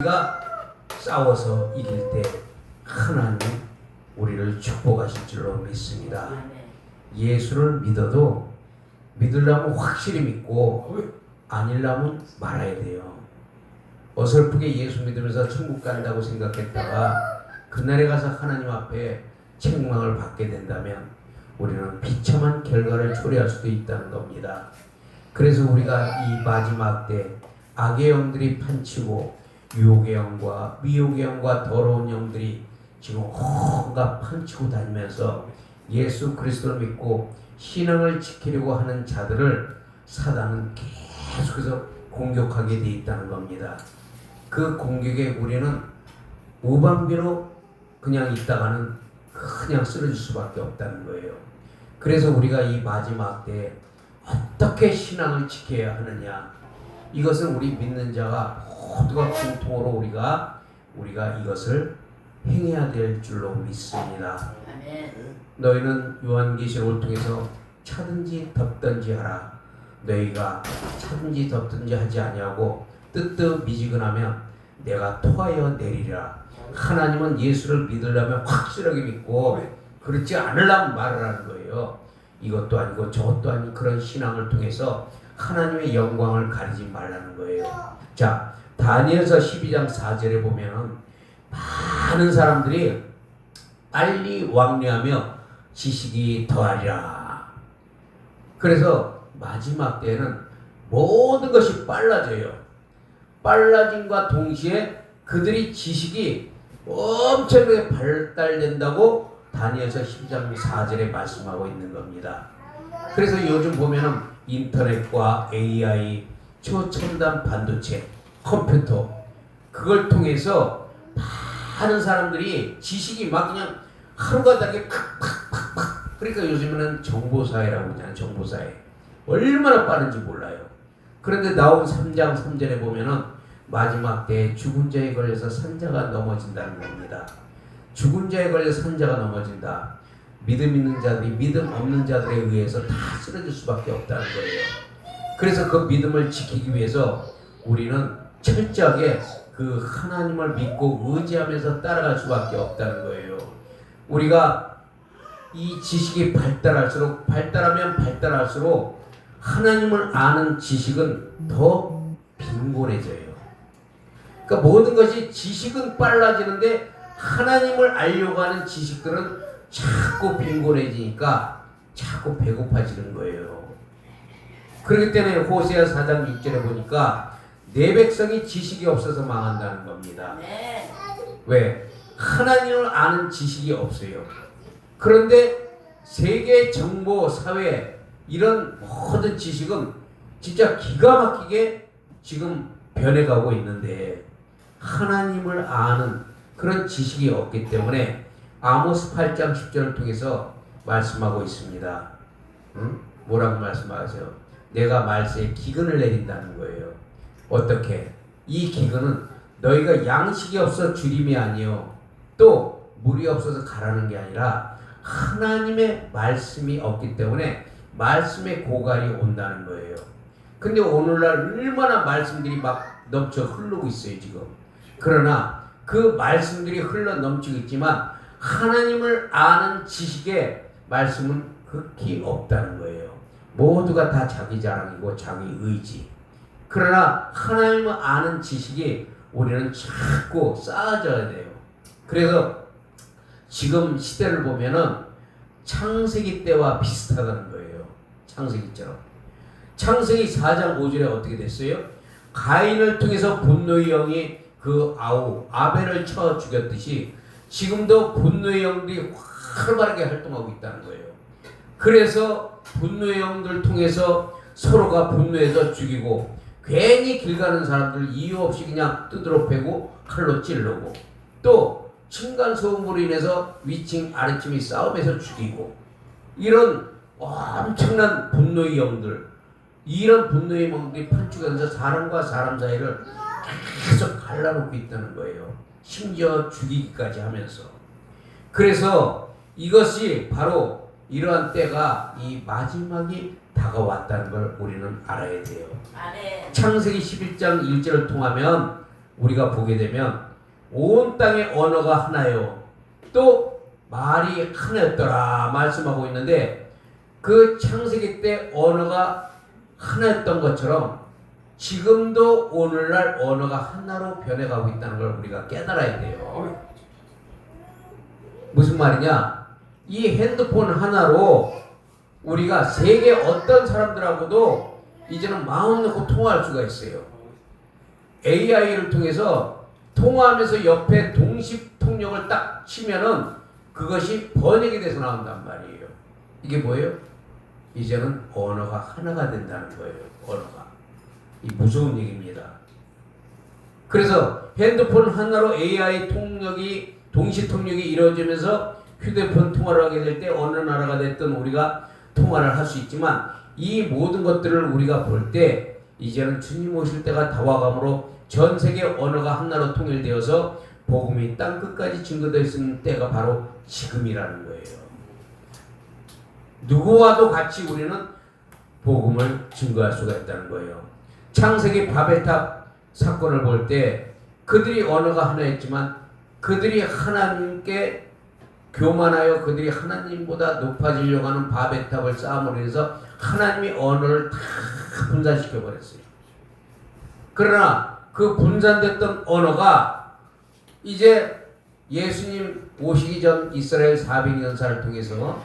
우리가 싸워서 이길 때 하나님 우리를 축복하실 줄로 믿습니다. 예수를 믿어도 믿으려면 확실히 믿고 아니려면 말아야 돼요. 어설프게 예수 믿으면서 천국 간다고 생각했다가 그날에 가서 하나님 앞에 책망을 받게 된다면 우리는 비참한 결과를 초래할 수도 있다는 겁니다. 그래서 우리가 이 마지막 때 악의 영들이 판치고 유혹의 영과 미혹의 영과 더러운 영들이 지금 온갖 판치고 다니면서 예수 그리스도를 믿고 신앙을 지키려고 하는 자들을 사단은 계속해서 공격하게 돼 있다는 겁니다. 그 공격에 우리는 무방비로 그냥 있다가는 그냥 쓰러질 수밖에 없다는 거예요. 그래서 우리가 이 마지막 때에 어떻게 신앙을 지켜야 하느냐, 이것은 우리 믿는 자가 모두가 공통으로 우리가 이것을 행해야 될 줄로 믿습니다. 너희는 요한계시록을 통해서 차든지 덮든지 하라. 너희가 차든지 덮든지 하지 아니하고 뜨뜻미지근하면 내가 토하여 내리리라. 하나님은 예수를 믿으려면 확실하게 믿고 그렇지 않으려면 말을 하는 거예요. 이것도 아니고 저것도 아닌 그런 신앙을 통해서 하나님의 영광을 가리지 말라는 거예요. 자, 다니엘서 12장 4절에 보면 많은 사람들이 빨리 왕래하며 지식이 더하리라. 그래서 마지막 때에는 모든 것이 빨라져요. 빨라짐과 동시에 그들이 지식이 엄청나게 발달된다고 다니엘서 12장 4절에 말씀하고 있는 겁니다. 그래서 요즘 보면은 인터넷과 AI, 초첨단 반도체, 컴퓨터, 그걸 통해서 많은 사람들이 지식이 막 그냥 하루가 다르게 팍팍팍팍. 그러니까 요즘에는 정보사회라고 하잖아요. 정보사회. 얼마나 빠른지 몰라요. 그런데 나온 3장 3절에 보면은 마지막 때에 죽은 자에 걸려서 산자가 넘어진다는 겁니다. 죽은 자에 걸려서 산자가 넘어진다. 믿음 있는 자들이 믿음 없는 자들에 의해서 다 쓰러질 수밖에 없다는 거예요. 그래서 그 믿음을 지키기 위해서 우리는 철저하게 그 하나님을 믿고 의지하면서 따라갈 수밖에 없다는 거예요. 우리가 이 지식이 발달하면 발달할수록 하나님을 아는 지식은 더 빈곤해져요. 그러니까 모든 것이 지식은 빨라지는데 하나님을 알려고 하는 지식들은 자꾸 빈곤해지니까 자꾸 배고파지는 거예요. 그렇기 때문에 호세아 4장 6절에 보니까 내 백성이 지식이 없어서 망한다는 겁니다. 네. 왜? 하나님을 아는 지식이 없어요. 그런데 세계 정보 사회 이런 모든 지식은 진짜 기가 막히게 지금 변해가고 있는데 하나님을 아는 그런 지식이 없기 때문에 아모스 8장 10절을 통해서 말씀하고 있습니다. 뭐라고 말씀하세요? 내가 말세에 기근을 내린다는 거예요. 어떻게? 이 기근은 너희가 양식이 없어 주림이 아니요 또 물이 없어서 가라는 게 아니라 하나님의 말씀이 없기 때문에 말씀의 고갈이 온다는 거예요. 근데 오늘날 얼마나 말씀들이 막 넘쳐 흐르고 있어요 지금. 그러나 그 말씀들이 흘러 넘치고 있지만 하나님을 아는 지식의 말씀은 극히 없다는 거예요. 모두가 다 자기 자랑이고 자기 의지. 그러나 하나님을 아는 지식이 우리는 자꾸 쌓아져야 돼요. 그래서 지금 시대를 보면은 창세기 때와 비슷하다는 거예요. 창세기처럼. 창세기 4장 5절에 어떻게 됐어요? 가인을 통해서 분노의 영이 그 아벨을 쳐 죽였듯이 지금도 분노의 영들이 활발하게 활동하고 있다는 거예요. 그래서 분노의 영들을 통해서 서로가 분노해서 죽이고 괜히 길 가는 사람들 이유 없이 그냥 뜯으러 패고 칼로 찌르고 또 층간소음으로 인해서 위층 아래층이 싸움에서 죽이고 이런 엄청난 분노의 영들, 이런 분노의 영들이 판축하면서 사람과 사람 사이를 계속 갈라놓고 있다는 거예요. 심지어 죽이기까지 하면서. 그래서 이것이 바로 이러한 때가 이 마지막이 다가왔다는 걸 우리는 알아야 돼요. 창세기 11장 1절을 통하면 우리가 보게 되면 온 땅의 언어가 하나요. 또 말이 하나였더라 말씀하고 있는데 그 창세기 때 언어가 하나였던 것처럼 지금도 오늘날 언어가 하나로 변해가고 있다는 걸 우리가 깨달아야 돼요. 무슨 말이냐? 이 핸드폰 하나로 우리가 세계 어떤 사람들하고도 이제는 마음 놓고 통화할 수가 있어요. AI를 통해서 통화하면서 옆에 동시 통역을 딱 치면은 그것이 번역이 돼서 나온단 말이에요. 이게 뭐예요? 이제는 언어가 하나가 된다는 거예요. 언어가. 이 무서운 얘기입니다. 그래서 핸드폰 하나로 AI 통역이 동시 통역이 이루어지면서 휴대폰 통화를 하게 될 때 어느 나라가 됐든 우리가 통화를 할 수 있지만 이 모든 것들을 우리가 볼 때 이제는 주님 오실 때가 다와감으로 전 세계 언어가 하나로 통일되어서 복음이 땅 끝까지 증거되어 있는 때가 바로 지금이라는 거예요. 누구와도 같이 우리는 복음을 증거할 수가 있다는 거예요. 창세기 바벨탑 사건을 볼 때 그들이 언어가 하나였지만 그들이 하나님께 교만하여 그들이 하나님보다 높아지려고 하는 바벨탑을 쌓음으로 해서 하나님이 언어를 다 분산시켜 버렸어요. 그러나 그 분산됐던 언어가 이제 예수님 오시기 전 이스라엘 400년사를 통해서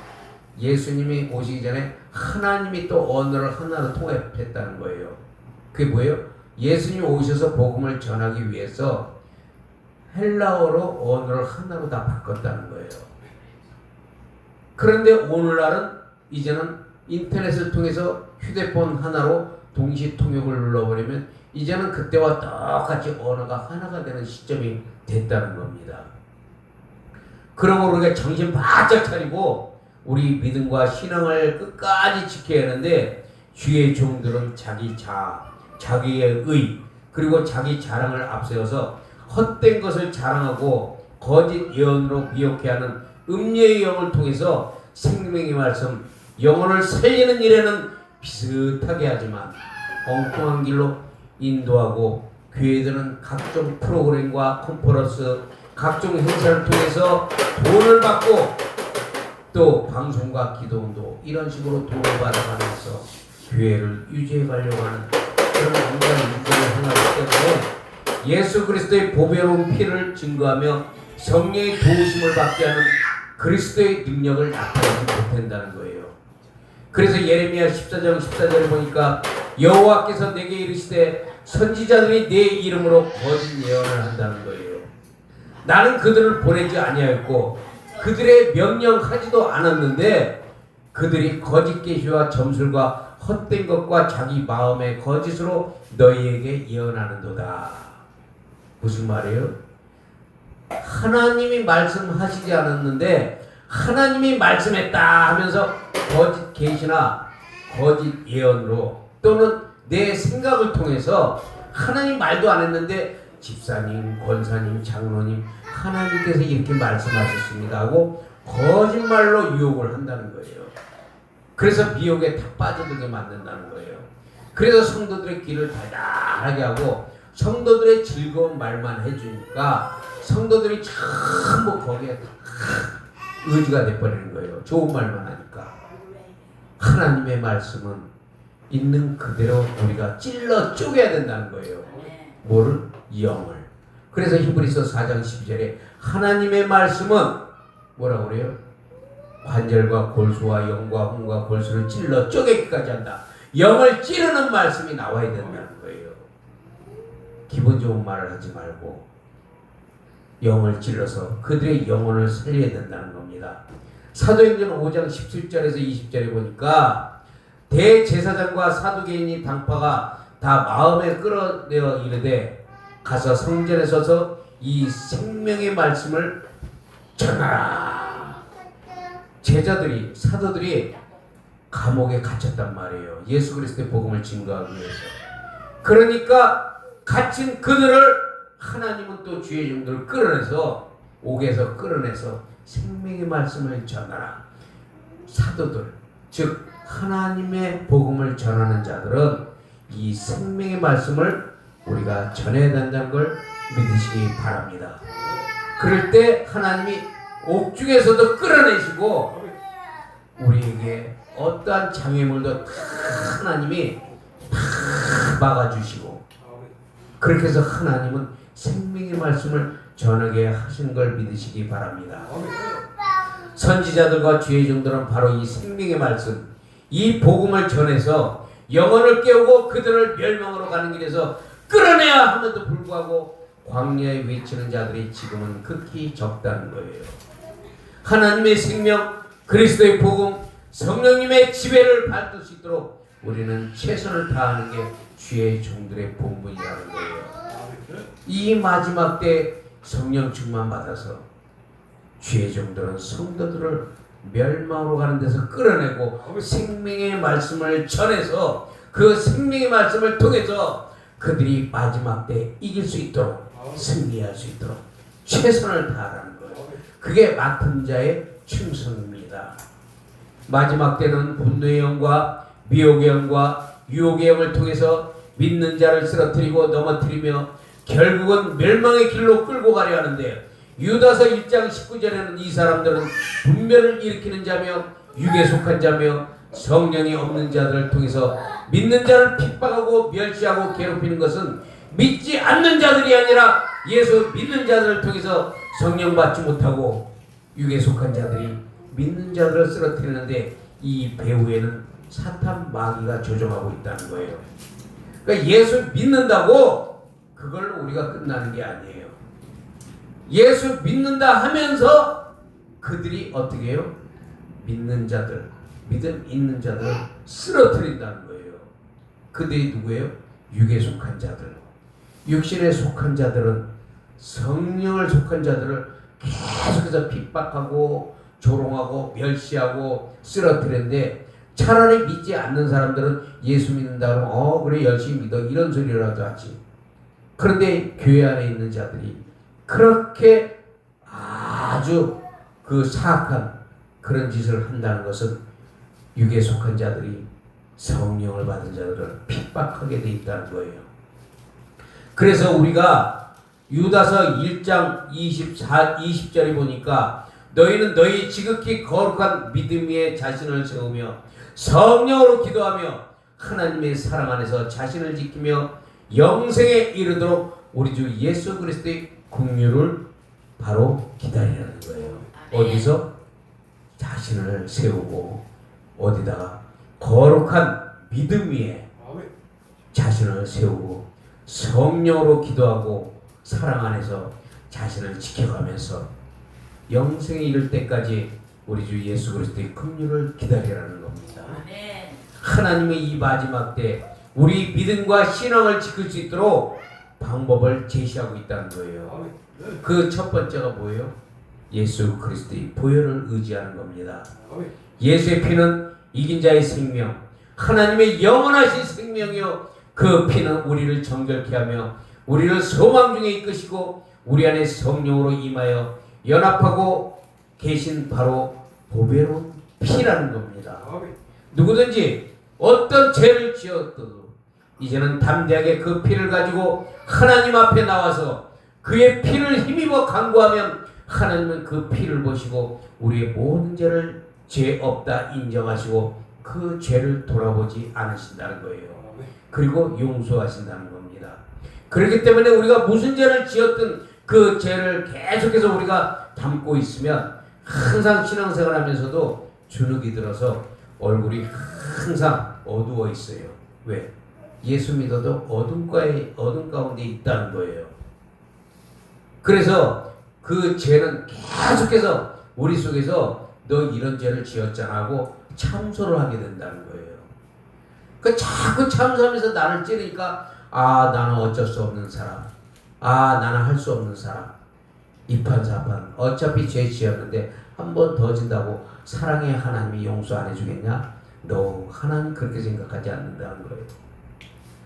예수님이 오시기 전에 하나님이 또 언어를 하나로 통합했다는 거예요. 그게 뭐예요? 예수님이 오셔서 복음을 전하기 위해서 헬라어로 언어를 하나로 다 바꿨다는 거예요. 그런데 오늘날은 이제는 인터넷을 통해서 휴대폰 하나로 동시 통역을 눌러버리면 이제는 그때와 똑같이 언어가 하나가 되는 시점이 됐다는 겁니다. 그러므로 우리가 정신 바짝 차리고 우리 믿음과 신앙을 끝까지 지켜야 하는데 주의 종들은 자기의 의 그리고 자기 자랑을 앞세워서 헛된 것을 자랑하고 거짓 예언으로 미혹해 하는 음녀의 영을 통해서 생명의 말씀 영혼을 살리는 일에는 비슷하게 하지만 엉뚱한 길로 인도하고 교회들은 각종 프로그램과 컨퍼런스 각종 행사를 통해서 돈을 받고 또 방송과 기도운동 이런 식으로 돈을 받아가면서 교회를 유지해 가려고 하는 그런 인간의 육체를 행하기 때문에 예수 그리스도의 보배로운 피를 증거하며 성령의 도우심을 받게 하는 그리스도의 능력을 나타내지 못한다는 거예요. 그래서 예레미야 14장 14절에 보니까 여호와께서 내게 이르시되 선지자들이 내 이름으로 거짓 예언을 한다는 거예요. 나는 그들을 보내지 아니하였고 그들의 명령하지도 않았는데 그들이 거짓 계시와 점술과 헛된 것과 자기 마음의 거짓으로 너희에게 예언하는도다. 무슨 말이에요? 하나님이 말씀하시지 않았는데 하나님이 말씀했다 하면서 거짓 계시나 거짓 예언으로 또는 내 생각을 통해서 하나님 말도 안 했는데 집사님, 권사님, 장로님 하나님께서 이렇게 말씀하셨습니다 하고 거짓말로 유혹을 한다는 거예요. 그래서 미혹에 다 빠져들게 만든다는 거예요. 그래서 성도들의 길을 달달하게 하고 성도들의 즐거운 말만 해주니까 성도들이 전부 거기에 의지가 돼버리는 거예요. 좋은 말만 하니까. 하나님의 말씀은 있는 그대로 우리가 찔러 쪼개야 된다는 거예요. 뭐를? 영을. 그래서 히브리서 4장 12절에 하나님의 말씀은 뭐라고 그래요? 관절과 골수와 영과 혼과 골수를 찔러 쪼개기까지 한다. 영을 찌르는 말씀이 나와야 된다는 거예요. 기분 좋은 말을 하지 말고 영을 찔러서 그들의 영혼을 살려야 된다는 겁니다. 사도행전 5장 17절에서 20절에 보니까 대제사장과 사두개인이 당파가 다 마음에 끌어내어 이르되 가서 성전에 서서 이 생명의 말씀을 전하라. 제자들이 사도들이 감옥에 갇혔단 말이에요. 예수 그리스도의 복음을 증거하기 위해서. 그러니까 갇힌 그들을 하나님은 또 주의 종들을 끌어내서 옥에서 끌어내서 생명의 말씀을 전하라. 사도들 즉 하나님의 복음을 전하는 자들은 이 생명의 말씀을 우리가 전해야 된다는 걸 믿으시기 바랍니다. 그럴 때 하나님이 옥중에서도 끌어내시고 우리에게 어떠한 장애물도 다 하나님이 다 막아주시고, 그렇게 해서 하나님은 생명의 말씀을 전하게 하시는 걸 믿으시기 바랍니다. 선지자들과 주의 종들은 바로 이 생명의 말씀, 이 복음을 전해서 영혼을 깨우고 그들을 멸망으로 가는 길에서 끌어내야 함에도 불구하고 광야에 외치는 자들이 지금은 극히 적다는 거예요. 하나님의 생명, 그리스도의 복음, 성령님의 지배를 받을 수 있도록 우리는 최선을 다하는 게 주의 종들의 본분이라는 거예요. 이 마지막 때 성령 충만 받아서 주의 종들은 성도들을 멸망으로 가는 데서 끌어내고 생명의 말씀을 전해서 그 생명의 말씀을 통해서 그들이 마지막 때 이길 수 있도록, 승리할 수 있도록 최선을 다하라는 거예요. 그게 맡은 자의 충성입니다. 마지막 때는 분노의 영과 미혹의 영과 유혹의 영을 통해서 믿는 자를 쓰러뜨리고 넘어뜨리며 결국은 멸망의 길로 끌고 가려 하는데, 유다서 1장 19절에는 이 사람들은 분별을 일으키는 자며 육에 속한 자며 성령이 없는 자들을 통해서 믿는 자를 핍박하고 멸시하고 괴롭히는 것은 믿지 않는 자들이 아니라 예수 믿는 자들을 통해서 성령 받지 못하고 육에 속한 자들이 믿는 자들을 쓰러뜨리는데, 이 배후에는 사탄 마귀가 조종하고 있다는 거예요. 그러니까 예수 믿는다고 그걸로 우리가 끝나는 게 아니에요. 예수 믿는다 하면서 그들이 어떻게 해요? 믿는 자들, 믿음 있는 자들을 쓰러뜨린다는 거예요. 그들이 누구예요? 육에 속한 자들. 육신에 속한 자들은 성령을 속한 자들을 계속해서 핍박하고 조롱하고 멸시하고 쓰러뜨리는데, 차라리 믿지 않는 사람들은 예수 믿는다 그러면 그래 열심히 믿어 이런 소리라도 하지. 그런데 교회 안에 있는 자들이 그렇게 아주 그 사악한 그런 짓을 한다는 것은 육에 속한 자들이 성령을 받은 자들을 핍박하게 돼 있다는 거예요. 그래서 우리가 유다서 1장 20절에 보니까 너희는 너희 지극히 거룩한 믿음 위에 자신을 세우며 성령으로 기도하며 하나님의 사랑 안에서 자신을 지키며 영생에 이르도록 우리 주 예수 그리스도의 긍휼을 바로 기다리라는 거예요. 어디서? 자신을 세우고 어디다가? 거룩한 믿음 위에 자신을 세우고 성령으로 기도하고 사랑 안에서 자신을 지켜가면서 영생에 이를 때까지 우리 주 예수 그리스도의 긍휼을 기다리라는 겁니다. 하나님의 이 마지막 때 우리 믿음과 신앙을 지킬 수 있도록 방법을 제시하고 있다는 거예요. 그 첫 번째가 뭐예요? 예수 그리스도의 보혈을 의지하는 겁니다. 예수의 피는 이긴 자의 생명, 하나님의 영원하신 생명이요, 그 피는 우리를 정결케 하며 우리를 소망 중에 이끄시고 우리 안에 성령으로 임하여 연합하고 계신 바로 보배로운 피라는 겁니다. 누구든지 어떤 죄를 지었어도 이제는 담대하게 그 피를 가지고 하나님 앞에 나와서 그의 피를 힘입어 간구하면 하나님은 그 피를 보시고 우리의 모든 죄를 죄 없다 인정하시고 그 죄를 돌아보지 않으신다는 거예요. 그리고 용서하신다는 겁니다. 그렇기 때문에 우리가 무슨 죄를 지었든 그 죄를 계속해서 우리가 담고 있으면 항상 신앙생활 하면서도 주눅이 들어서 얼굴이 항상 어두워 있어요. 왜? 예수 믿어도 어둠 가운데 있다는 거예요. 그래서 그 죄는 계속해서 우리 속에서 너 이런 죄를 지었잖아 하고 참소를 하게 된다는 거예요. 그 자꾸 참소하면서 나를 찌르니까 나는 어쩔 수 없는 사람, 나는 할 수 없는 사람, 이판사판 어차피 죄 지었는데 한 번 더 진다고 사랑의 하나님이 용서 안 해주겠냐? 너 하나님 그렇게 생각하지 않는다는 거예요.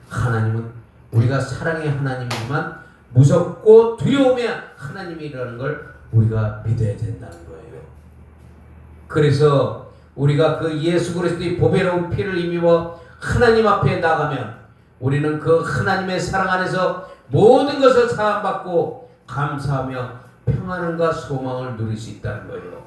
하나님은 우리가 사랑의 하나님이지만 무섭고 두려움의 하나님이라는 걸 우리가 믿어야 된다는 거예요. 그래서 우리가 그 예수 그리스도의 보배로운 피를 힘입어 하나님 앞에 나가면 우리는 그 하나님의 사랑 안에서 모든 것을 사함받고 감사하며 평안과 소망을 누릴 수 있다는 거예요.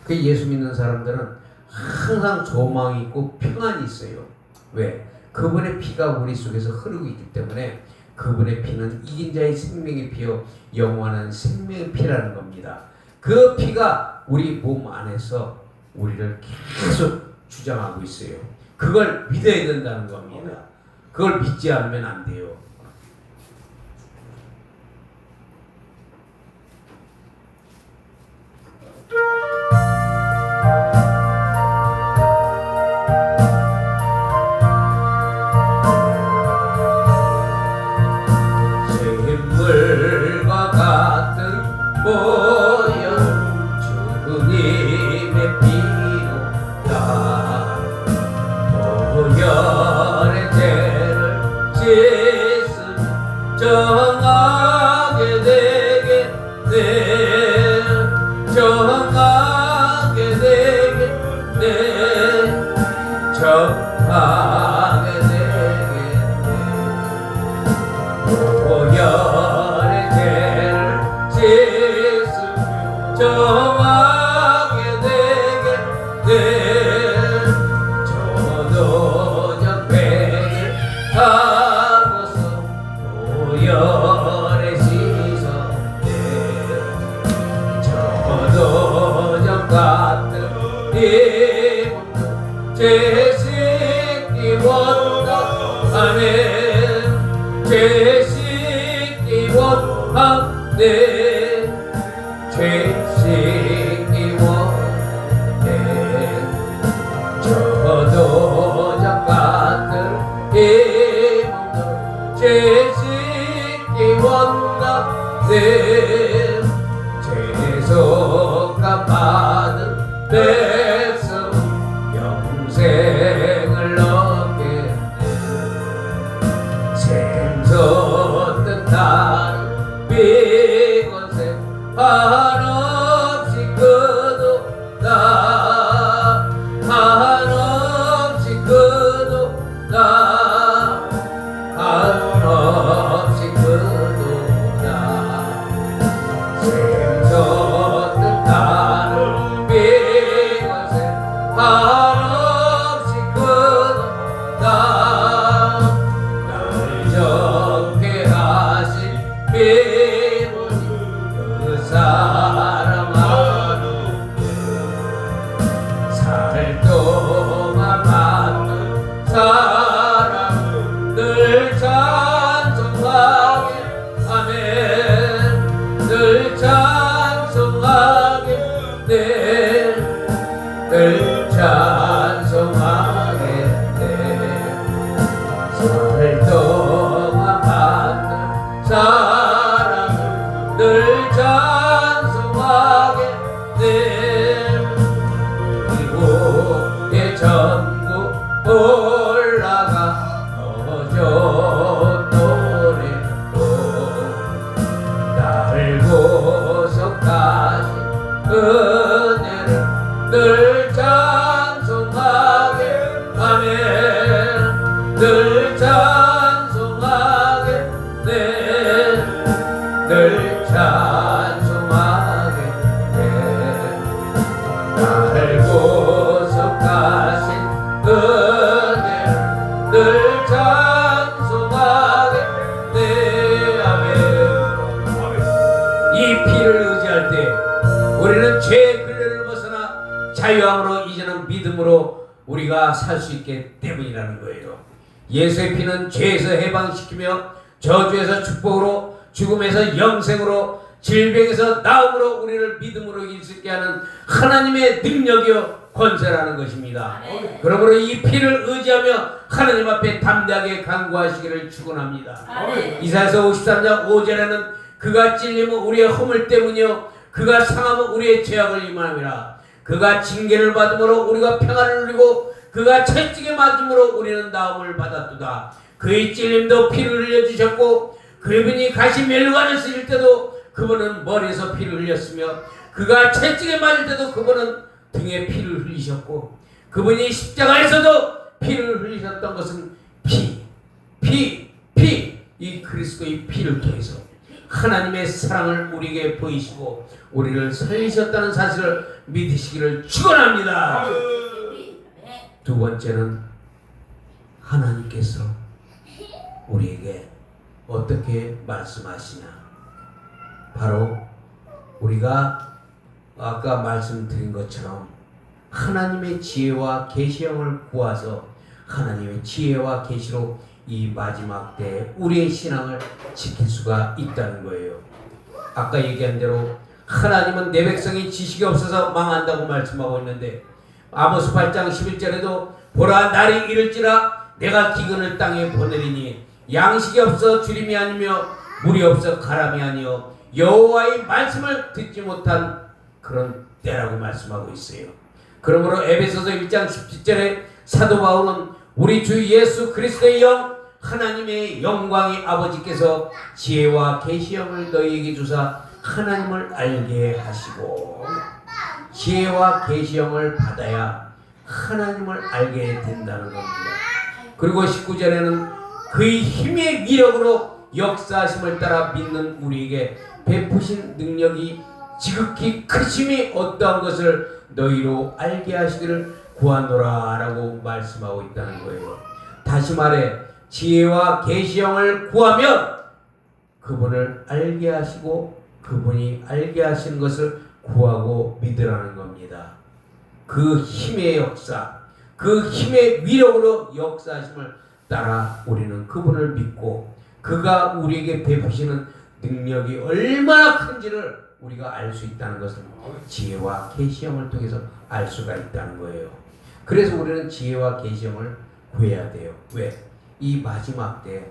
그 예수 믿는 사람들은 항상 소망이 있고 평안이 있어요. 왜? 그분의 피가 우리 속에서 흐르고 있기 때문에 그분의 피는 이긴 자의 생명의 피요 영원한 생명의 피라는 겁니다. 그 피가 우리 몸 안에서 우리를 계속 주장하고 있어요. 그걸 믿어야 된다는 겁니다. 그걸 믿지 않으면 안 돼요. 샘물과 같은 보혈 주님의 피로 나 보혈의 죄를 씻음 정하게 되겠네. 정하게 되겠네. 정하게 되겠네. 보혈의 죄를 씻음 정하게 되겠네. 저도적 베개 하고서 보혈에 씻었네. 저도적 같은 이 몸도 죄 씻기 원하네. 죄 씻기 원하네. 죄 씻기 원해. 저도적 같은 이 몸도 죄 씻기 원하네. 죄속감 받은 백성 영생을 얻게 샘솟던 다른 비건새 한없이 거두나. 한없이 거두나. 한없이 거두나. 샘솟던 다른 비건새 한없이 거두나. 날 적게 하신 비문이 그 사람 하루에 살 동안 만난 사람 늘 찬송하게 아멘. 늘 찬송하게 네. 늘 찬송하게 네. 살 동안 만난 사람을 늘 찬송하게 돼. 이곳에 전국 올라가 더 좋은 노래로 날 구속하신 은혜를 늘 찬송하게 아멘. 늘 찬송하게 네. 늘 찬송하게 네. 날 구속하신 은혜를 늘 찬송하게 네. 아멘. 이 피를 의지할 때 우리는 죄의 근래를 벗어나 자유함으로 이제는 믿음으로 우리가 살 수 있기 때문이라는 거예요. 예수의 피는 죄에서 해방시키며 저주에서 축복으로 죽음에서 영생으로 질병에서 나음으로 우리를 믿음으로 이길 수 있게 하는 하나님의 능력이요 권세라는 것입니다. 아멘. 그러므로 이 피를 의지하며 하나님 앞에 담대하게 간구하시기를 축원합니다. 아멘. 이사야서 53장 5절에는 그가 찔림은 우리의 허물 때문이요 그가 상함은 우리의 죄악을 임함이라. 그가 징계를 받음으로 우리가 평안을 누리고 그가 채찍에 맞음으로 우리는 나음을 받았도다. 그의 찔림도 피를 흘려주셨고 그분이 가시 멸관을 쓰실 때도 그분은 머리에서 피를 흘렸으며 그가 채찍에 맞을 때도 그분은 등에 피를 흘리셨고 그분이 십자가에서도 피를 흘리셨던 것은 피 이 그리스도의 피를 통해서 하나님의 사랑을 우리에게 보이시고 우리를 살리셨다는 사실을 믿으시기를 축원합니다. 두 번째는 하나님께서 우리에게 어떻게 말씀하시냐. 바로 우리가 아까 말씀드린 것처럼 하나님의 지혜와 계시형을 구하서 하나님의 지혜와 계시로 이 마지막 때에 우리의 신앙을 지킬 수가 있다는 거예요. 아까 얘기한 대로 하나님은 내 백성이 지식이 없어서 망한다고 말씀하고 있는데 아모스 8장 11절에도 보라 날이 이를지라 내가 기근을 땅에 보내리니 양식이 없어 주림이 아니며 물이 없어 가람이 아니요 여호와의 말씀을 듣지 못한 그런 때라고 말씀하고 있어요. 그러므로 에베소서 1장 17절에 사도 바울은 우리 주 예수 그리스도의 영 하나님의 영광의 아버지께서 지혜와 계시형을 너희에게 주사 하나님을 알게 하시고 지혜와 계시형을 받아야 하나님을 알게 된다는 겁니다. 그리고 19절에는 그의 힘의 위력으로 역사하심을 따라 믿는 우리에게 베푸신 능력이 지극히 크심이 어떠한 것을 너희로 알게 하시기를 구하노라 라고 말씀하고 있다는 거예요. 다시 말해 지혜와 계시형을 구하면 그분을 알게 하시고 그분이 알게 하시는 것을 구하고 믿으라는 겁니다. 그 힘의 역사, 그 힘의 위력으로 역사하심을 따라 우리는 그분을 믿고 그가 우리에게 베푸시는 능력이 얼마나 큰지를 우리가 알 수 있다는 것을 지혜와 계시형을 통해서 알 수가 있다는 거예요. 그래서 우리는 지혜와 계시형을 구해야 돼요. 왜? 이 마지막 때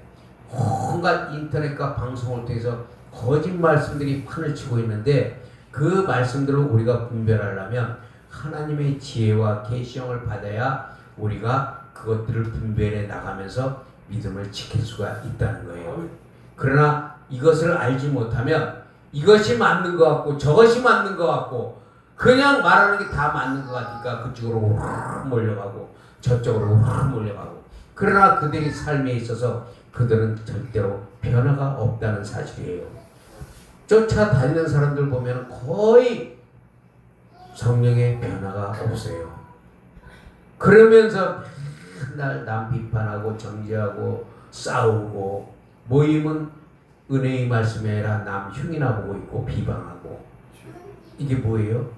온갖 인터넷과 방송을 통해서 거짓 말씀들이 판을 치고 있는데 그 말씀들을 우리가 분별하려면 하나님의 지혜와 계시형을 받아야 우리가 그것들을 분별해 나가면서 믿음을 지킬 수가 있다는 거예요. 그러나 이것을 알지 못하면 이것이 맞는 것 같고 저것이 맞는 것 같고 그냥 말하는 게 다 맞는 것 같으니까 그쪽으로 확 몰려가고 저쪽으로 확 몰려가고 그러나 그들의 삶에 있어서 그들은 절대로 변화가 없다는 사실이에요. 쫓아다니는 사람들 보면 거의 성령의 변화가 없어요. 그러면서 맨날 남 비판하고 정죄하고 싸우고 모임은 은혜의 말씀에 아니라 남 흉이나 보고 있고 비방하고 이게 뭐예요?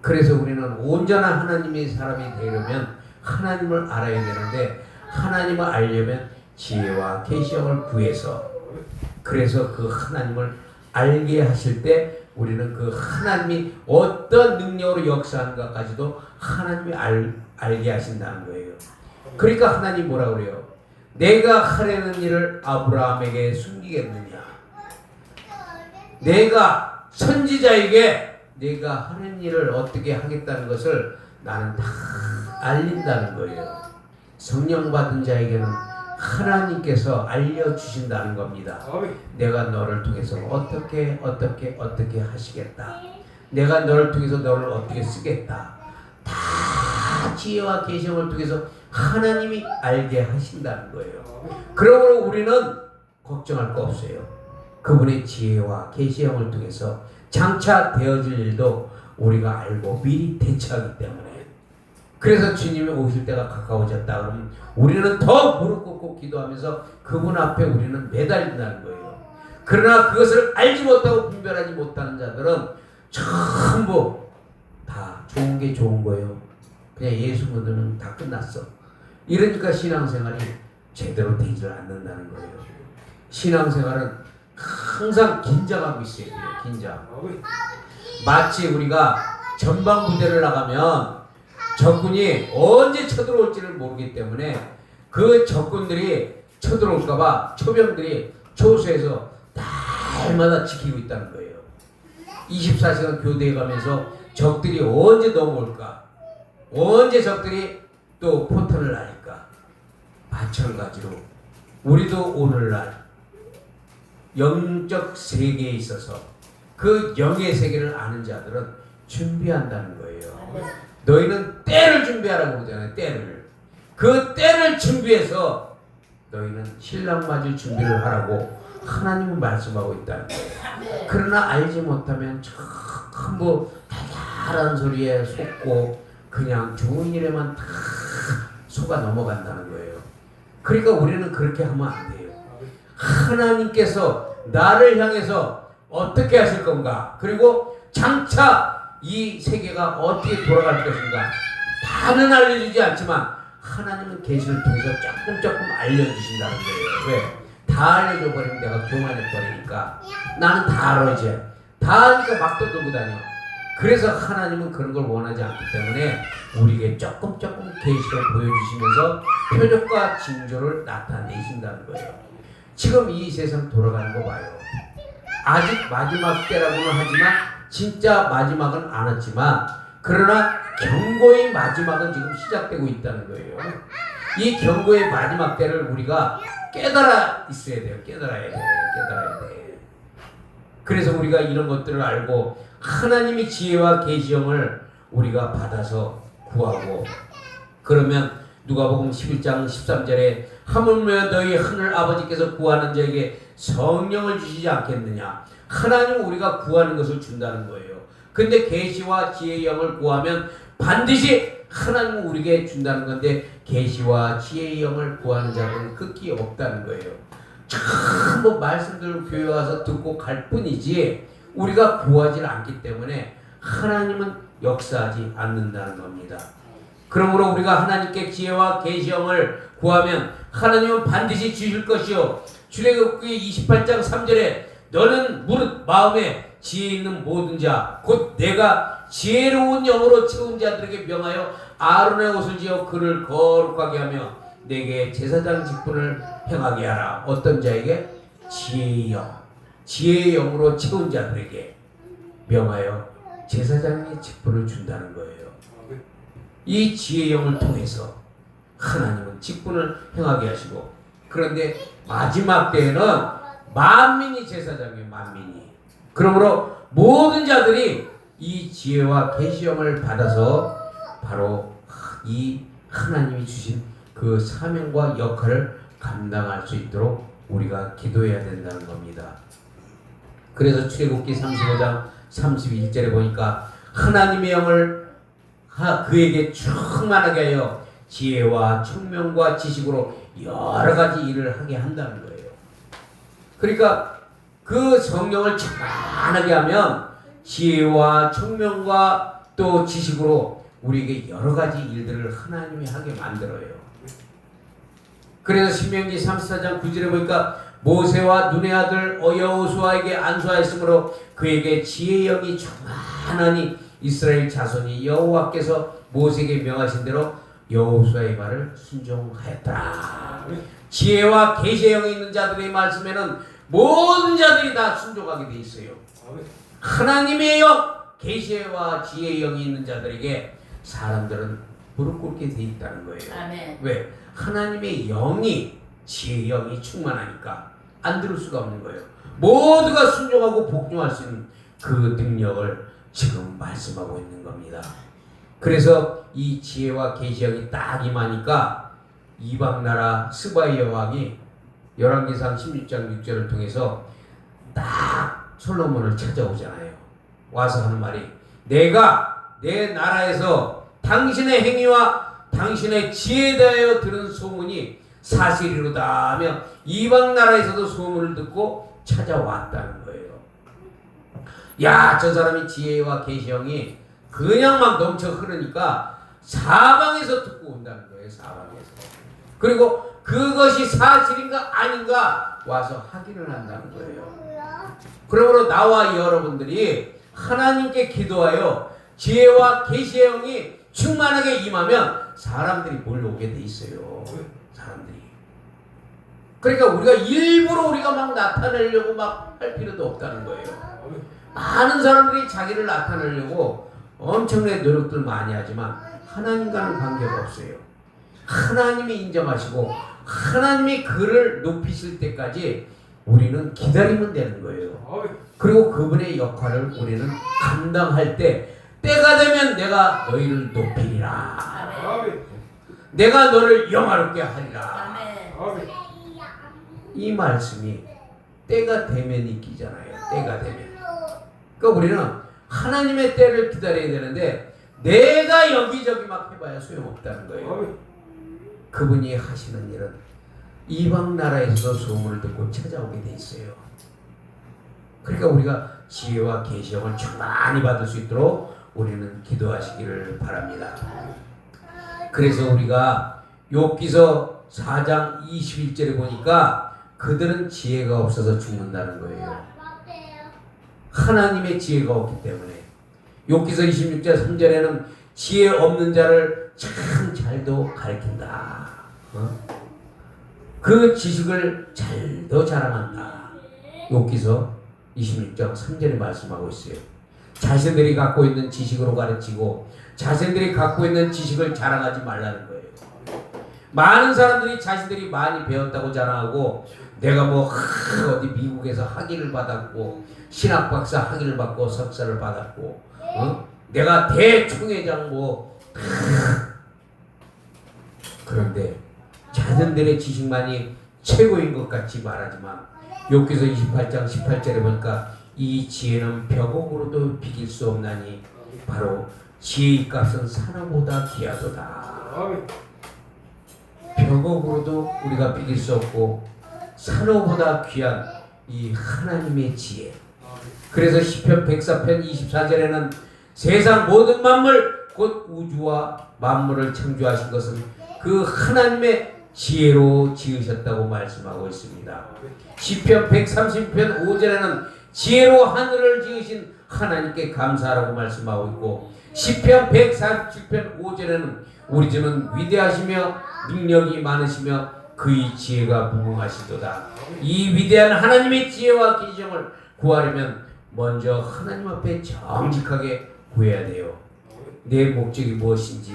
그래서 우리는 온전한 하나님의 사람이 되려면 하나님을 알아야 되는데 하나님을 알려면 지혜와 계시형을 구해서 그래서 그 하나님을 알게 하실 때 우리는 그 하나님이 어떤 능력으로 역사하는가까지도 하나님이 알게 하신다는 거예요. 그러니까 하나님 뭐라 그래요? 내가 하려는 일을 아브라함에게 숨기겠느냐? 내가 선지자에게 내가 하는 일을 어떻게 하겠다는 것을 나는 다 알린다는 거예요. 성령 받은 자에게는 하나님께서 알려주신다는 겁니다. 내가 너를 통해서 어떻게 하시겠다. 내가 너를 통해서 너를 어떻게 쓰겠다. 다 지혜와 계시형을 통해서 하나님이 알게 하신다는 거예요. 그러므로 우리는 걱정할 거 없어요. 그분의 지혜와 계시형을 통해서 장차 되어질 일도 우리가 알고 미리 대처하기 때문에 그래서 주님이 오실 때가 가까워졌다 그러면 우리는 더 무릎 꿇고 기도하면서 그분 앞에 우리는 매달린다는 거예요. 그러나 그것을 알지 못하고 분별하지 못하는 자들은 전부 다 좋은 게 좋은 거예요. 그냥 예수 믿으면 다 끝났어. 이러니까 신앙생활이 제대로 되지를 않는다는 거예요. 신앙생활은 항상 긴장하고 있어야 돼요. 긴장. 마치 우리가 전방부대를 나가면 적군이 언제 쳐들어올지를 모르기 때문에 그 적군들이 쳐들어올까봐 초병들이 초소에서 날마다 지키고 있다는 거예요. 24시간 교대해 가면서 적들이 언제 넘어올까? 언제 적들이 또 포탄을 날릴까? 마찬가지로 우리도 오늘날 영적 세계에 있어서 그 영의 세계를 아는 자들은 준비한다는 거예요. 너희는 때를 준비하라고 그러잖아요. 때를. 그 때를 준비해서 너희는 신랑 맞을 준비를 하라고 하나님은 말씀하고 있다는 거예요. 그러나 알지 못하면 전부 달달한 소리에 속고 그냥 좋은 일에만 다 속아 넘어간다는 거예요. 그러니까 우리는 그렇게 하면 안 돼요. 하나님께서 나를 향해서 어떻게 하실 건가, 그리고 장차 이 세계가 어떻게 돌아갈 것인가 다는 알려주지 않지만 하나님은 계시를 통해서 조금 알려주신다는 거예요. 왜? 다 알려줘 버리면 내가 교만해 버리니까. 나는 다 알아 이제. 다 아니까 막 떠들고 다녀. 그래서 하나님은 그런 걸 원하지 않기 때문에 우리에게 조금 계시를 보여주시면서 표적과 징조를 나타내신다는 거예요. 지금 이 세상 돌아가는 거 봐요. 아직 마지막 때라고는 하지만 진짜 마지막은 안 왔지만, 그러나 경고의 마지막은 지금 시작되고 있다는 거예요. 이 경고의 마지막 때를 우리가 깨달아 있어야 돼요. 깨달아야 돼. 그래서 우리가 이런 것들을 알고 하나님의 지혜와 계시형을 우리가 받아서 구하고, 그러면 누가복음 11장 13절에 하물며 너희 하늘 아버지께서 구하는 자에게 성령을 주시지 않겠느냐. 하나님은 우리가 구하는 것을 준다는 거예요. 근데 계시와 지혜의 영을 구하면 반드시 하나님은 우리에게 준다는 건데, 계시와 지혜의 영을 구하는 자는 극히 없다는 거예요. 전부 말씀들을 교회 와서 듣고 갈 뿐이지 우리가 구하지 않기 때문에 하나님은 역사하지 않는다는 겁니다. 그러므로 우리가 하나님께 지혜와 계시형을 구하면 하나님은 반드시 주실 것이요, 출애굽기 28장 3절에 너는 무릇 마음에 지혜 있는 모든 자 곧 내가 지혜로운 영으로 채운 자들에게 명하여 아론의 옷을 지어 그를 거룩하게 하며 내게 제사장 직분을 행하게 하라. 어떤 자에게? 지혜의 영, 지혜의 영으로 채운 자들에게 명하여 제사장의 직분을 준다는 거예요. 이 지혜의 영을 통해서 하나님은 직분을 행하게 하시고, 그런데 마지막 때에는 만민이 제사장이에요. 만민이. 그러므로 모든 자들이 이 지혜와 계시형을 받아서 바로 이 하나님이 주신 그 사명과 역할을 감당할 수 있도록 우리가 기도해야 된다는 겁니다. 그래서 출애굽기 35장 31절에 보니까 하나님의 영을 그에게 충만하게 하여 지혜와 총명과 지식으로 여러 가지 일을 하게 한다는 거예요. 그러니까 그 성령을 충만하게 하면 지혜와 총명과 또 지식으로 우리에게 여러 가지 일들을 하나님이 하게 만들어요. 그래서 신명기 34장 9절에 보니까 모세와 눈의 아들 여호수아에게 안수하였으므로 그에게 지혜의 영이 충만하니 이스라엘 자손이 여호와께서 모세에게 명하신 대로 여호수아의 말을 순종하였더라. 지혜와 계시의 영이 있는 자들의 말씀에는 모든 자들이 다 순종하게 돼 있어요. 하나님의 영, 계시와 지혜의 영이 있는 자들에게 사람들은 무릎 꿇게 돼 있다는 거예요. 아멘. 왜? 하나님의 영이, 지혜의 영이 충만하니까 안 들을 수가 없는 거예요. 모두가 순종하고 복종할 수 있는 그 능력을 지금 말씀하고 있는 겁니다. 그래서 이 지혜와 계시형이 딱 임하니까 이방나라 스바의 여왕이 열왕기상 16장 6절을 통해서 딱 솔로몬을 찾아오잖아요. 와서 하는 말이, 내가 내 나라에서 당신의 행위와 당신의 지혜에 대하여 들은 소문이 사실이로다 하며 이방 나라에서도 소문을 듣고 찾아왔다는 거예요. 야, 저 사람이 지혜와 계시형이 그냥 막 넘쳐 흐르니까 사방에서 듣고 온다는 거예요. 사방에서. 그리고 그것이 사실인가 아닌가 와서 확인을 한다는 거예요. 그러므로 나와 여러분들이 하나님께 기도하여 지혜와 계시의 영이 충만하게 임하면 사람들이 몰려오게 돼 있어요. 사람들이. 그러니까 우리가 일부러 우리가 막 나타내려고 막 할 필요도 없다는 거예요. 많은 사람들이 자기를 나타내려고 엄청나게 노력들 많이 하지만 하나님과는 관계가 없어요. 하나님이 인정하시고 하나님이 그를 높이실 때까지 우리는 기다리면 되는 거예요. 그리고 그분의 역할을 우리는 감당할 때, 때가 되면 내가 너희를 높이리라. 내가 너를 영화롭게 하리라. 이 말씀이 때가 되면 있기잖아요. 때가 되면. 그러니까 우리는 하나님의 때를 기다려야 되는데 내가 여기저기 막 해봐야 소용없다는 거예요. 그분이 하시는 일은 이방 나라에서도 소문을 듣고 찾아오게 돼 있어요. 그러니까 우리가 지혜와 계시형을 충만히 받을 수 있도록 우리는 기도하시기를 바랍니다. 그래서 우리가 욥기서 4장 21절에 보니까 그들은 지혜가 없어서 죽는다는 거예요. 하나님의 지혜가 없기 때문에. 욥기서 26장 3절에는 지혜 없는 자를 참 잘도 가르친다. 그 지식을 잘도 자랑한다. 욥기서 26장 3절에 말씀하고 있어요. 자신들이 갖고 있는 지식으로 가르치고 자신들이 갖고 있는 지식을 자랑하지 말라는 거예요. 많은 사람들이 자신들이 많이 배웠다고 자랑하고 내가 뭐 어디 미국에서 학위를 받았고 신학 박사 학위를 받고 석사를 받았고 내가 대총회장 뭐 그런데 자신들의 지식만이 최고인 것 같이 말하지만 욥기서 28장 18절에 보니까 이 지혜는 벽옥으로도 비길 수 없나니 바로 지혜의 값은 산업보다 귀하도다. 벽옥으로도 우리가 비길 수 없고 산업보다 귀한 이 하나님의 지혜. 그래서 시편 104편 24절에는 세상 모든 만물 곧 우주와 만물을 창조하신 것은 그 하나님의 지혜로 지으셨다고 말씀하고 있습니다. 시편 130편 5절에는 지혜로 하늘을 지으신 하나님께 감사하라고 말씀하고 있고 시편 147편 5절에는 우리 주는 위대하시며 능력이 많으시며 그의 지혜가 무궁하시도다. 이 위대한 하나님의 지혜와 계시형을 구하려면 먼저 하나님 앞에 정직하게 구해야 돼요. 내 목적이 무엇인지,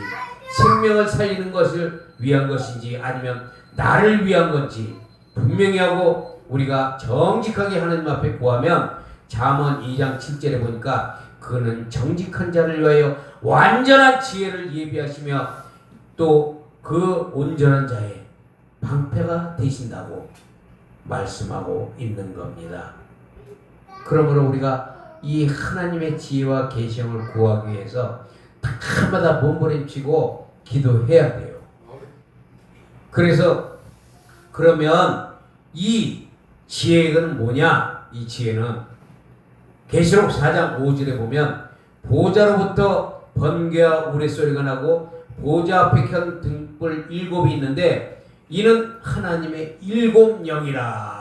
생명을 살리는 것을 위한 것인지 아니면 나를 위한 건지 분명히 하고 우리가 정직하게 하나님 앞에 구하면 잠언 2장 7절에 보니까 그는 정직한 자를 위하여 완전한 지혜를 예비하시며 또 그 온전한 자의 방패가 되신다고 말씀하고 있는 겁니다. 그러므로 우리가 이 하나님의 지혜와 계시형을 구하기 위해서 밤마다 몸부림치고 기도해야 돼요. 그래서 그러면 이 지혜는 뭐냐? 이 지혜는 계시록 4장 5절에 보면 보좌로부터 번개와 우레소리가 나고 보좌 앞에 켠 등불 7이 있는데 이는 하나님의 7영이라.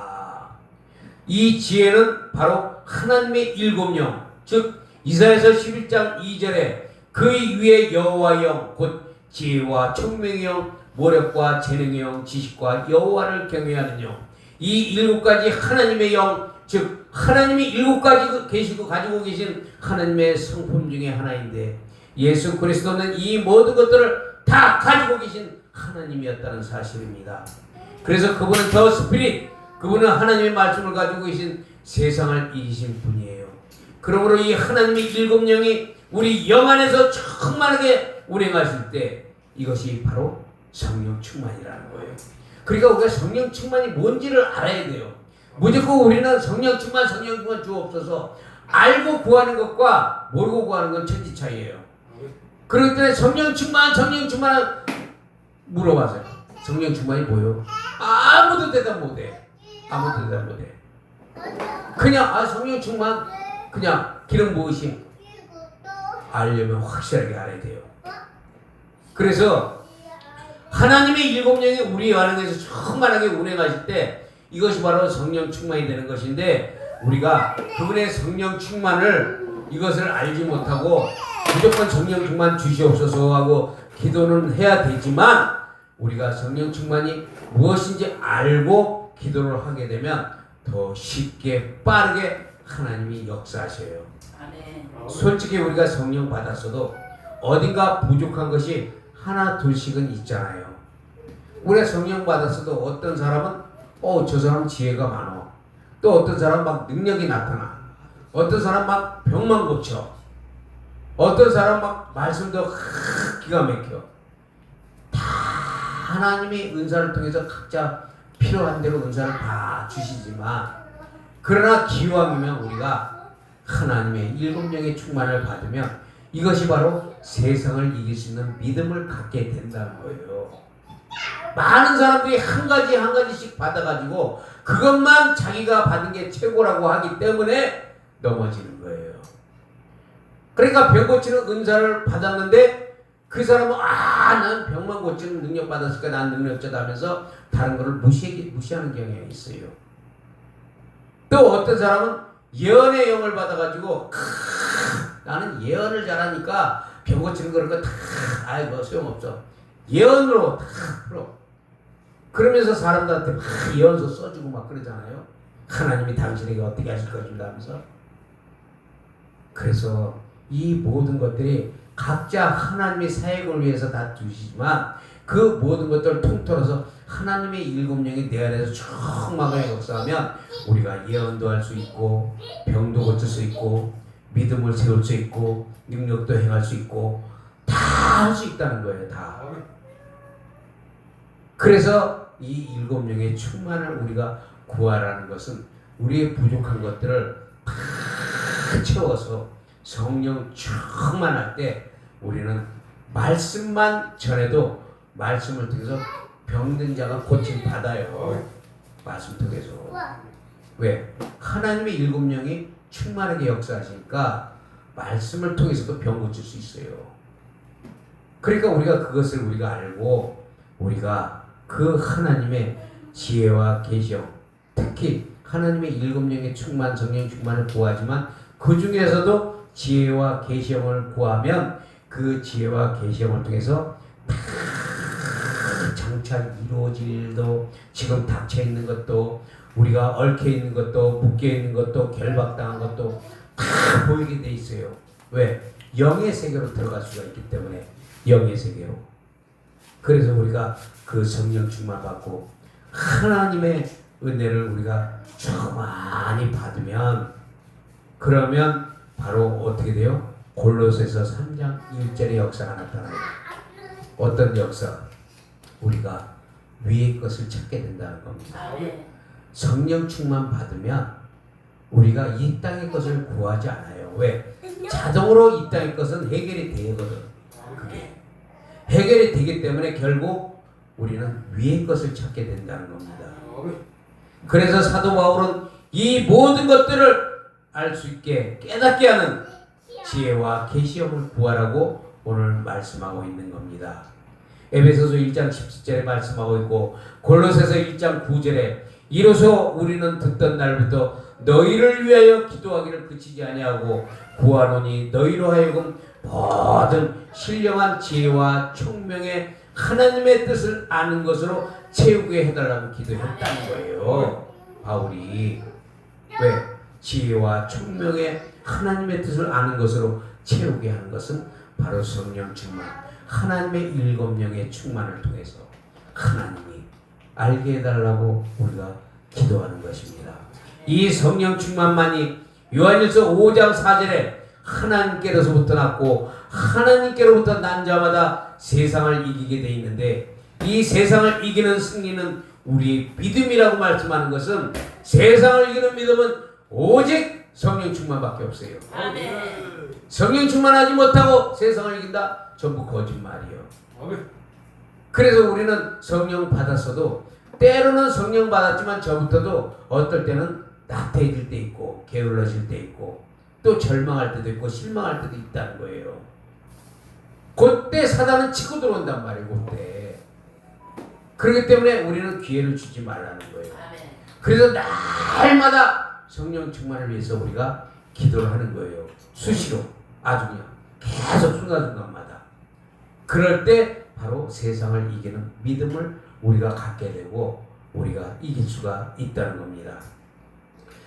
이 지혜는 바로 하나님의 7영, 즉 이사야서 11장 2절에 그의 위에 여호와의 영, 곧 지혜와 총명의 영, 모력과 재능의 영, 지식과 여호와를 경외하는 영, 이 7가지 하나님의 영, 즉 하나님이 7가지 계시고 가지고 계신 하나님의 성품 중에 하나인데 예수 그리스도는 이 모든 것들을 다 가지고 계신 하나님이었다는 사실입니다. 그래서 그분은 더 스피릿, 그분은 하나님의 말씀을 가지고 계신 세상을 이기신 분이에요. 그러므로 이 하나님의 7영이 우리 영 안에서 충만하게 운행하실 때 이것이 바로 성령 충만이라는 거예요. 그러니까 우리가 성령 충만이 뭔지를 알아야 돼요. 무조건 우리는 성령 충만 주옵소서 알고 구하는 것과 모르고 구하는 건 천지 차이예요. 그렇기 때문에 성령 충만 물어봐서요. 성령 충만이 뭐예요? 아무도 대답 못해. 아무도 대답 못해. 그냥 성령 충만 그냥 기름 부으심 알려면 확실하게 알아야 돼요. 그래서 하나님의 7영이 우리 안에서 충만하게 운행하실 때 이것이 바로 성령 충만이 되는 것인데 우리가 그분의 성령 충만을 이것을 알지 못하고 무조건 성령 충만 주시옵소서 하고 기도는 해야 되지만 우리가 성령 충만이 무엇인지 알고 기도를 하게 되면 더 쉽게 빠르게 하나님이 역사하셔요. 솔직히 우리가 성령 받았어도 어딘가 부족한 것이 하나 둘씩은 있잖아요. 우리가 성령 받았어도 어떤 사람은 저 사람 지혜가 많어. 또 어떤 사람 막 능력이 나타나. 어떤 사람 막 병만 고쳐. 어떤 사람 막 말씀도 기가 막혀. 다 하나님의 은사를 통해서 각자 필요한 대로 은사를 다 주시지만 그러나 기왕이면 우리가 하나님의 7영의 충만을 받으면 이것이 바로 세상을 이길 수 있는 믿음을 갖게 된다는 거예요. 많은 사람들이 한 가지씩 받아가지고 그것만 자기가 받은 게 최고라고 하기 때문에 넘어지는 거예요. 그러니까 병 고치는 은사를 받았는데 그 사람은 난 병만 고치는 능력 받았으니까 난 능력자다 하면서 다른 거를 무시하는 경향이 있어요. 또 어떤 사람은 예언의 영을 받아가지고 나는 예언을 잘하니까 병 고치는 거를 다 아이고 소용없어. 예언으로 다 풀어. 그러면서 사람들한테 막 예언서 써주고 막 그러잖아요. 하나님이 당신에게 어떻게 하실 것입니다 하면서. 그래서 이 모든 것들이 각자 하나님의 사역을 위해서 다 주시지만 그 모든 것들을 통틀어서 하나님의 7영이 내 안에서 충만하게 역사하면 우리가 예언도 할 수 있고 병도 고칠 수 있고 믿음을 세울 수 있고 능력도 행할 수 있고 다 할 수 있다는 거예요. 다. 그래서 이 7영의 충만을 우리가 구하라는 것은 우리의 부족한 것들을 다 채워서 성령 충만할 때 우리는 말씀만 전해도 말씀을 통해서 병든 자가 고침 받아요. 말씀 통해서. 왜? 하나님의 7영이 충만하게 역사하시니까 말씀을 통해서도 병 고칠 수 있어요. 그러니까 우리가 그것을 우리가 알고 우리가 그 하나님의 지혜와 계시형, 특히 하나님의 7영의 충만, 성령 충만을 구하지만 그 중에서도 지혜와 계시형을 구하면 그 지혜와 계시형을 통해서 다 장차 이루어질 일도 지금 닥쳐 있는 것도 우리가 얽혀 있는 것도 묶여 있는 것도 결박당한 것도 다 보이게 돼 있어요. 왜? 영의 세계로 들어갈 수가 있기 때문에 영의 세계로. 그래서 우리가 그 성령 충만 받고 하나님의 은혜를 우리가 충만히 받으면 그러면 바로 어떻게 돼요? 골로새서 3장 1절의 역사가 나타나요. 어떤 역사? 우리가 위의 것을 찾게 된다는 겁니다. 성령 충만 받으면 우리가 이 땅의 것을 구하지 않아요. 왜? 자동으로 이 땅의 것은 해결이 되거든. 그게 해결이 되기 때문에 결국 우리는 위의 것을 찾게 된다는 겁니다. 그래서 사도 바울은 이 모든 것들을 알 수 있게 깨닫게 하는 지혜와 계시형을 구하라고 오늘 말씀하고 있는 겁니다. 에베소서 1장 17절에 말씀하고 있고 골로새서 1장 9절에 이로써 우리는 듣던 날부터 너희를 위하여 기도하기를 그치지 아니하고 구하노니 너희로 하여금 모든 신령한 지혜와 총명의 하나님의 뜻을 아는 것으로 채우게 해달라고 기도했다는 거예요. 바울이. 왜? 지혜와 총명의 하나님의 뜻을 아는 것으로 채우게 하는 것은 바로 성령 충만, 하나님의 7영의 충만을 통해서 하나님이 알게 해달라고 우리가 기도하는 것입니다. 이 성령 충만만이 요한일서 5장 4절에 하나님께로부터 났고 하나님께로부터 난 자마다 세상을 이기게 돼 있는데 이 세상을 이기는 승리는 우리의 믿음이라고 말씀하는 것은 세상을 이기는 믿음은 오직 성령 충만밖에 없어요. 아멘. 성령 충만하지 못하고 세상을 이긴다? 전부 거짓말이에요. 아멘. 그래서 우리는 성령 받았어도 때로는 성령 받았지만 저부터도 어떨 때는 나태해질 때 있고 게을러질 때 있고 또 절망할 때도 있고 실망할 때도 있다는 거예요. 그때 사단은 치고 들어온단 말이에요. 그때. 그렇기 때문에 우리는 기회를 주지 말라는 거예요. 그래서 날마다 성령 충만을 위해서 우리가 기도를 하는 거예요. 수시로. 아주 그냥 계속 순간순간마다. 그럴 때 바로 세상을 이기는 믿음을 우리가 갖게 되고 우리가 이길 수가 있다는 겁니다.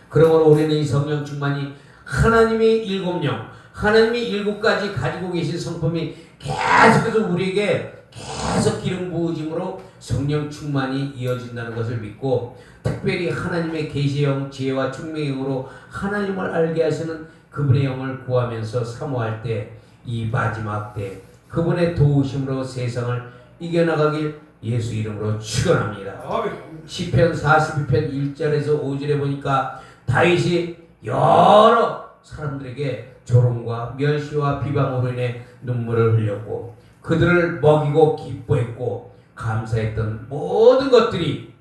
그러므로 우리는 이 성령 충만이 하나님의 7영, 하나님이 7가지 가지고 계신 성품이 계속해서 우리에게 계속 기름 부으심으로 성령 충만이 이어진다는 것을 믿고 특별히 하나님의 계시형, 지혜와 총명의 영으로 하나님을 알게 하시는 그분의 영을 구하면서 사모할 때 이 마지막 때 그분의 도우심으로 세상을 이겨나가길 예수 이름으로 축원합니다. 아멘. 시편 42편 1절에서 5절에 보니까 다윗이 여러 사람들에게 조롱과 멸시와 비방으로 인해 눈물을 흘렸고 그들을 먹이고 기뻐했고 감사했던 모든 것들이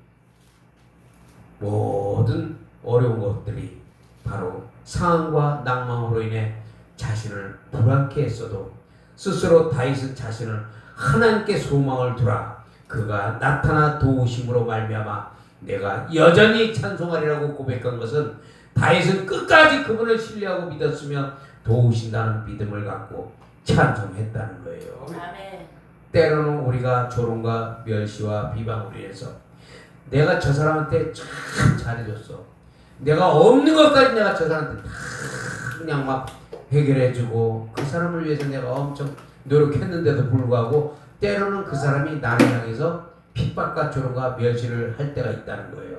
모든 어려운 것들이 바로 상황과 낭망으로 인해 자신을 불안케 했어도 스스로 다윗은 자신을 하나님께 소망을 두라 그가 나타나 도우심으로 말미암아 내가 여전히 찬송하리라고 고백한 것은 다윗은 끝까지 그분을 신뢰하고 믿었으며 도우신다는 믿음을 갖고 찬송했다는 거예요. 아멘. 때로는 우리가 조롱과 멸시와 비방으로 인해서 내가 저 사람한테 참 잘해줬어. 내가 없는 것까지 내가 저 사람한테 다 그냥 막 해결해주고 그 사람을 위해서 내가 엄청 노력했는데도 불구하고 때로는 그 사람이 나를 향해서 핍박과 조롱과 멸시를 할 때가 있다는 거예요.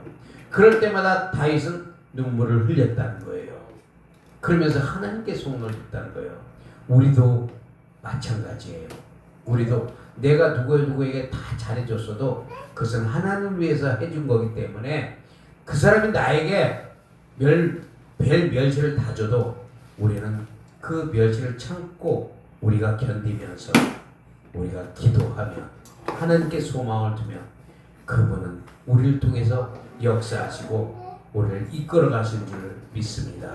그럴 때마다 다윗은 눈물을 흘렸다는 거예요. 그러면서 하나님께 소망을 뒀다는 거예요. 우리도 마찬가지예요. 우리도 내가 누구에게 다 잘해줬어도 그것은 하나님을 위해서 해준 거기 때문에 그 사람이 나에게 별 멸시를 다 줘도 우리는 그 멸시를 참고 우리가 견디면서 우리가 기도하며 하나님께 소망을 두며 그분은 우리를 통해서 역사하시고 우리를 이끌어 가신 줄 믿습니다.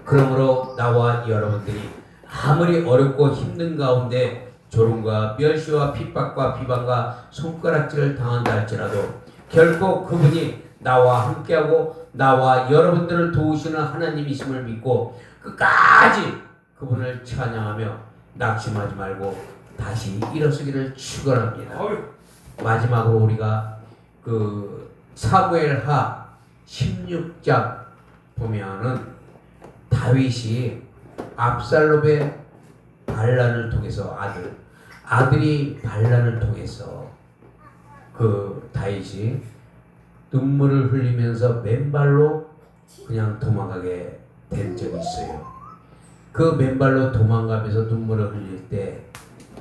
그러므로 나와 여러분들이 아무리 어렵고 힘든 가운데 조롱과 멸시와 핍박과 비방과 손가락질을 당한다 할지라도 결코 그분이 나와 함께하고 나와 여러분들을 도우시는 하나님이심을 믿고 끝까지 그분을 찬양하며 낙심하지 말고 다시 일어서기를 축원합니다. 마지막으로 우리가 그 사무엘하 16장 보면은 다윗이 압살롬의 반란을 통해서 아들이 반란을 통해서 그 다윗이 눈물을 흘리면서 맨발로 그냥 도망가게 된 적이 있어요. 그 맨발로 도망가면서 눈물을 흘릴 때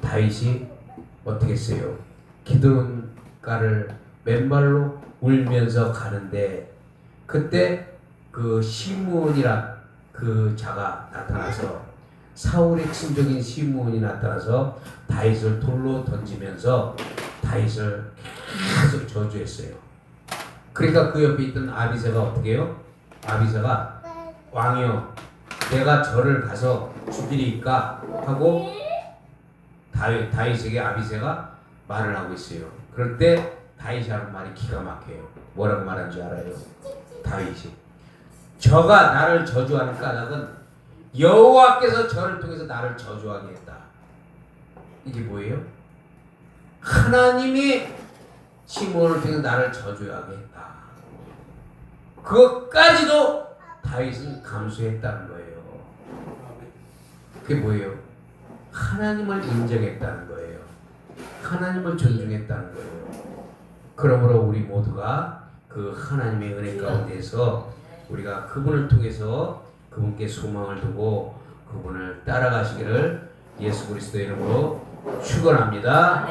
다윗이 어떻게 했어요? 기드론가를 맨발로 울면서 가는데 그때 그 시므온이란 그 자가 나타나서 사울의 친족인 시므온이 나타나서 다윗을 돌로 던지면서 다윗을 계속 저주했어요. 그러니까 그 옆에 있던 아비새가 어떻게 해요? 아비새가 왕이여 내가 저를 가서 죽이리까 하고 다윗에게 아비새가 말을 하고 있어요. 그럴 때 다윗이 하는 말이 기가 막혀요. 뭐라고 말한 줄 알아요? 다윗이 저가 나를 저주하는 까닭은 여호와께서 저를 통해서 나를 저주하게 했다. 이게 뭐예요? 하나님이 시므온을 통해서 나를 저주하게 했다. 그것까지도 다윗은 감수했다는 거예요. 그게 뭐예요? 하나님을 인정했다는 거예요. 하나님을 존중했다는 거예요. 그러므로 우리 모두가 그 하나님의 은혜 가운데서 우리가 그분을 통해서 그분께 소망을 두고 그분을 따라가시기를 예수 그리스도의 이름으로 축원합니다.